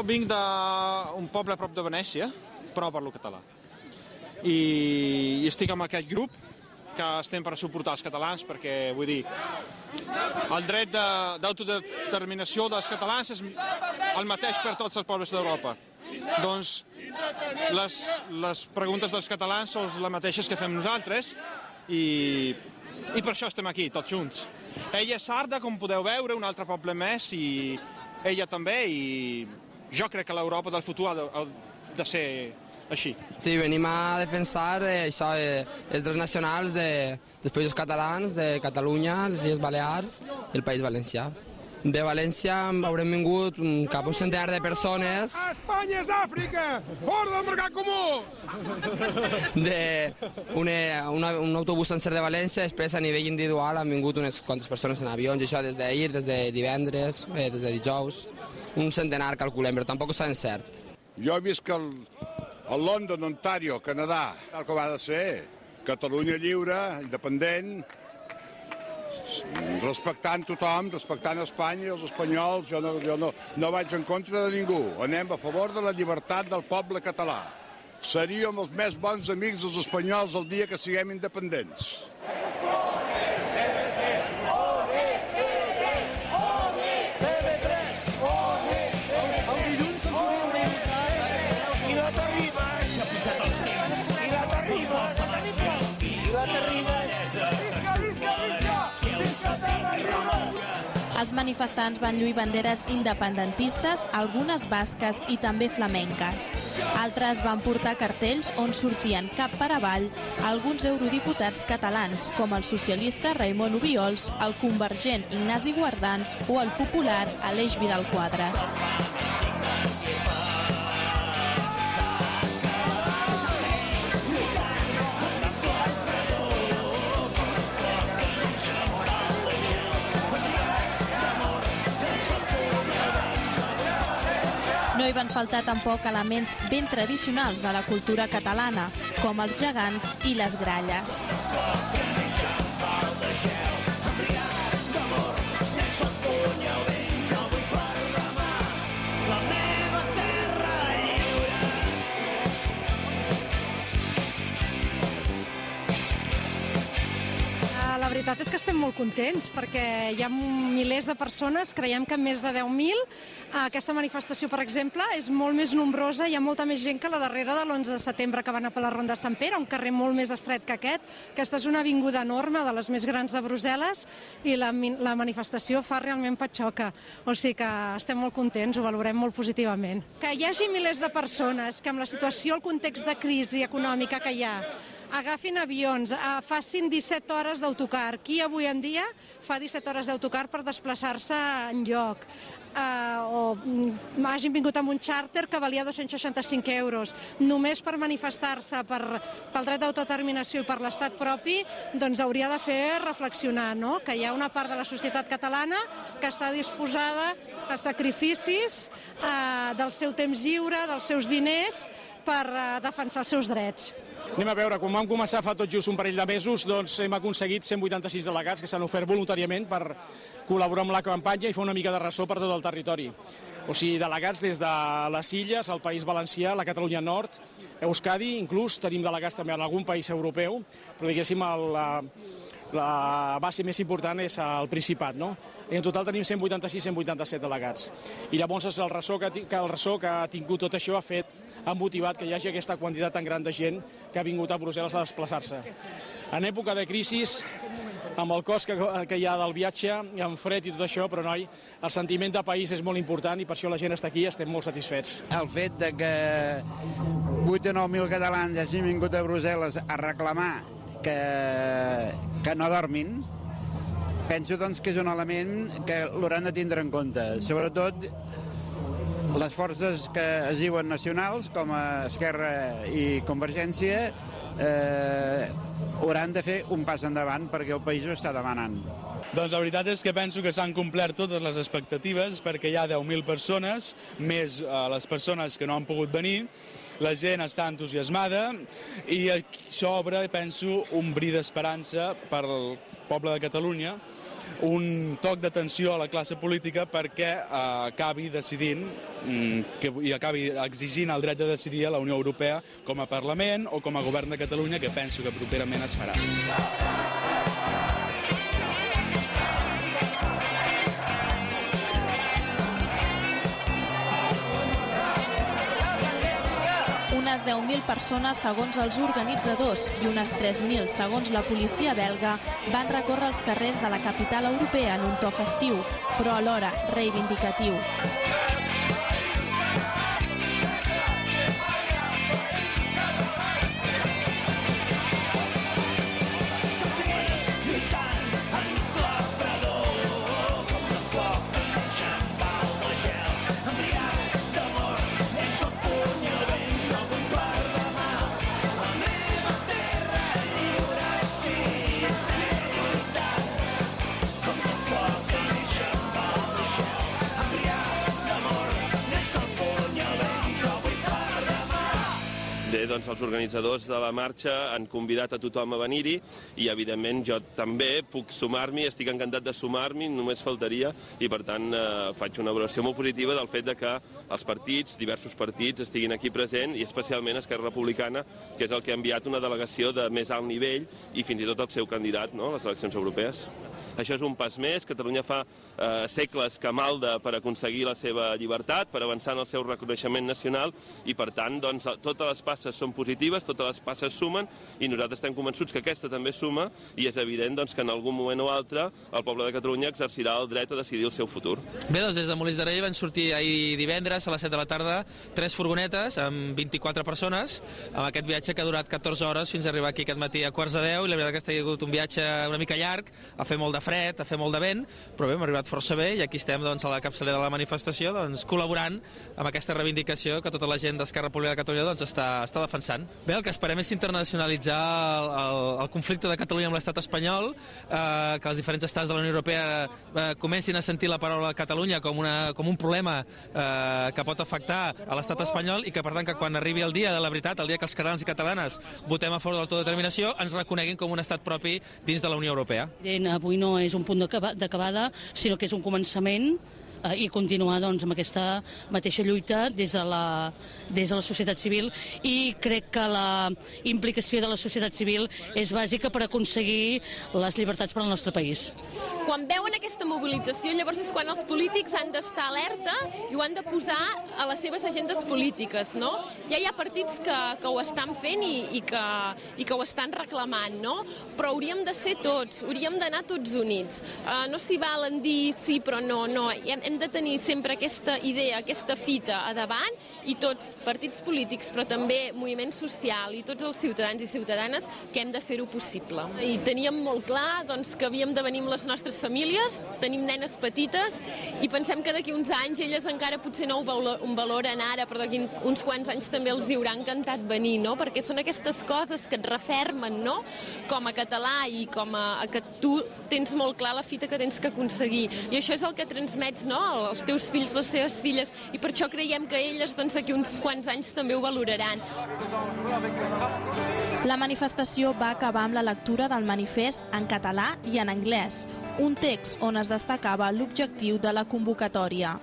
vinc d'un poble a prop de Venècia, però parlo català. I estic amb aquest grup que estem per suportar els catalans, perquè, vull dir, el dret d'autodeterminació dels catalans és el mateix per tots els pobles d'Europa. Doncs les preguntes dels catalans són les mateixes que fem nosaltres i per això estem aquí, tots junts. Ella és sarda, com podeu veure, un altre poble més, i ella també, i jo crec que l'Europa del futur ha de ser així. Sí, venim a defensar això, els drets nacionals dels països catalans, de Catalunya, les Illes Balears i el País Valencià. De València haurem vingut cap a un centenar de persones. Espanya és Àfrica! Fora del mercat comú! Un autobús sencer de València, després a nivell individual han vingut unes quantes persones en avions, i això des d'ahir, des de divendres, des de dijous, un centenar calculem, però tampoc ho sabem cert. Jo he vist que a London, Ontario, Canadà, el que va de ser Catalunya lliure, independent, respectant tothom, respectant Espanya i els espanyols. Jo no vaig en contra de ningú. Anem a favor de la llibertat del poble català. Seríem els més bons amics dels espanyols el dia que siguem independents. Els manifestants van lluir banderes independentistes, algunes basques i també flamenques. Altres van portar cartells on sortien cap per avall alguns eurodiputats catalans, com el socialista Raimon Obiols, el convergent Ignasi Guardans o el popular Aleix Vidal Quadras. No hi van faltar tampoc elements ben tradicionals de la cultura catalana, com els gegants i les gralles. La veritat és que estem molt contents perquè hi ha milers de persones, creiem que més de 10.000. Aquesta manifestació, per exemple, és molt més nombrosa, hi ha molta més gent que la darrera de l'11 de setembre que van a per la Ronda de Sant Pere, un carrer molt més estret que aquest. Aquesta és una avinguda enorme, de les més grans de Brussel·les, i la manifestació fa realment patxoca. O sigui que estem molt contents, ho valorem molt positivament. Que hi hagi milers de persones que amb la situació, el context de crisi econòmica que hi ha, agafin avions, facin 17 hores d'autocar. Qui avui en dia fa 17 hores d'autocar per desplaçar-se enlloc? O hagin vingut amb un xàrter que valia 265 euros. Només per manifestar-se pel dret d'autodeterminació i per l'estat propi, doncs hauria de fer reflexionar, no? Que hi ha una part de la societat catalana que està disposada a sacrificis del seu temps lliure, dels seus diners, per defensar els seus drets. Anem a veure, quan vam començar fa tot just un parell de mesos, doncs hem aconseguit 186 delegats que s'han ofert voluntàriament per col·laborar amb la campanya i fer una mica de ressò per tot el territori. O sigui, delegats des de les Illes, el País Valencià, la Catalunya Nord, Euskadi, inclús tenim delegats també en algun país europeu, però diguéssim la base més important és el Principat, no? I en total tenim 186-187 delegats. I llavors el ressò que ha tingut tot això ha motivat que hi hagi aquesta quantitat tan gran de gent que ha vingut a Brussel·les a desplaçar-se. En època de crisi, amb el cost que hi ha del viatge, amb fred i tot això, però noi, el sentiment de país és molt important i per això la gent està aquí i estem molt satisfets. El fet de que 8 o 9.000 catalans hagin vingut a Brussel·les a reclamar que no dormin, penso doncs, que és un element que l'hauran de tindre en compte. Sobretot les forces que es diuen nacionals, com Esquerra i Convergència, hauran de fer un pas endavant perquè el país ho està demanant. Doncs la veritat és que penso que s'han complert totes les expectatives perquè hi ha 10.000 persones, més les persones que no han pogut venir. La gent està entusiasmada i això obre, penso, un bri d'esperança per al poble de Catalunya un toc d'atenció a la classe política perquè acabi decidint i acabi exigint el dret de decidir a la Unió Europea com a Parlament o com a Govern de Catalunya, que penso que properament es farà. Unes 10.000 persones, segons els organitzadors, i unes 3.000, segons la policia belga, van recórrer els carrers de la capital europea en un to festiu, però alhora reivindicatiu. Bé, doncs els organitzadors de la marxa han convidat a tothom a venir-hi i, evidentment, jo també puc sumar-m'hi, estic encantat de sumar-m'hi, només faltaria, i, per tant, faig una valoració molt positiva del fet de que els partits, diversos partits, estiguin aquí presents, i especialment Esquerra Republicana, que és el que ha enviat una delegació de més alt nivell i fins i tot el seu candidat, no?, a les eleccions europees. Això és un pas més. Catalunya fa segles que malda per aconseguir la seva llibertat, per avançar en el seu reconeixement nacional, i, per tant, doncs, totes les passes són positives, totes les passes sumen, i nosaltres estem convençuts que aquesta també suma, i és evident doncs, que en algun moment o altre el poble de Catalunya exercirà el dret a decidir el seu futur. Bé, doncs des de Molins de Rei van sortir ahir divendres a les 7 de la tarda 3 furgonetes amb 24 persones, amb aquest viatge que ha durat 14 hores fins a arribar aquí aquest matí a 9:45, i la veritat que ha sigut un viatge una mica llarg, a fer molt de fred, a fer molt de vent, però bé, hem arribat força bé i aquí estem doncs, a la capçalera de la manifestació doncs, col·laborant amb aquesta reivindicació que tota la gent d'Esquerra Republicana de Catalunya doncs, està defensant. Bé, el que esperem és internacionalitzar el conflicte de Catalunya amb l'estat espanyol, que els diferents estats de la Unió Europea comencin a sentir la paraula Catalunya com un problema que pot afectar a l'estat espanyol i que, per tant, que quan arribi el dia de la veritat, el dia que els catalans i catalanes votem a favor de l'autodeterminació, ens reconeguin com un estat propi dins de la Unió Europea. Avui no és un punt d'acabada, sinó que és un començament i continuar doncs, amb aquesta mateixa lluita des de la societat civil, i crec que la implicació de la societat civil és bàsica per aconseguir les llibertats per al nostre país. Quan veuen aquesta mobilització, llavors és quan els polítics han d'estar alerta i ho han de posar a les seves agendes polítiques, no? Ja hi ha partits que ho estan fent i que ho estan reclamant, no? Però hauríem de ser tots, hauríem d'anar tots units. No s'hi valen dir sí però no, hem de tenir sempre aquesta idea, aquesta fita a davant, i tots, partits polítics, però també moviment social i tots els ciutadans i ciutadanes, que hem de fer-ho possible. I teníem molt clar doncs, que havíem de venir amb les nostres famílies, tenim nenes petites, i pensem que d'aquí uns anys elles encara potser no ho valoren ara, però d'aquí uns quants anys també els hi haurà encantat venir, no? Perquè són aquestes coses que et refermen, no? Com a català i com a que tu tens molt clar la fita que tens que aconseguir. I això és el que transmets, no?, als teus fills, les teves filles, i per això creiem que elles doncs, aquí uns quants anys també ho valoraran. La manifestació va acabar amb la lectura del manifest en català i en anglès, un text on es destacava l'objectiu de la convocatòria.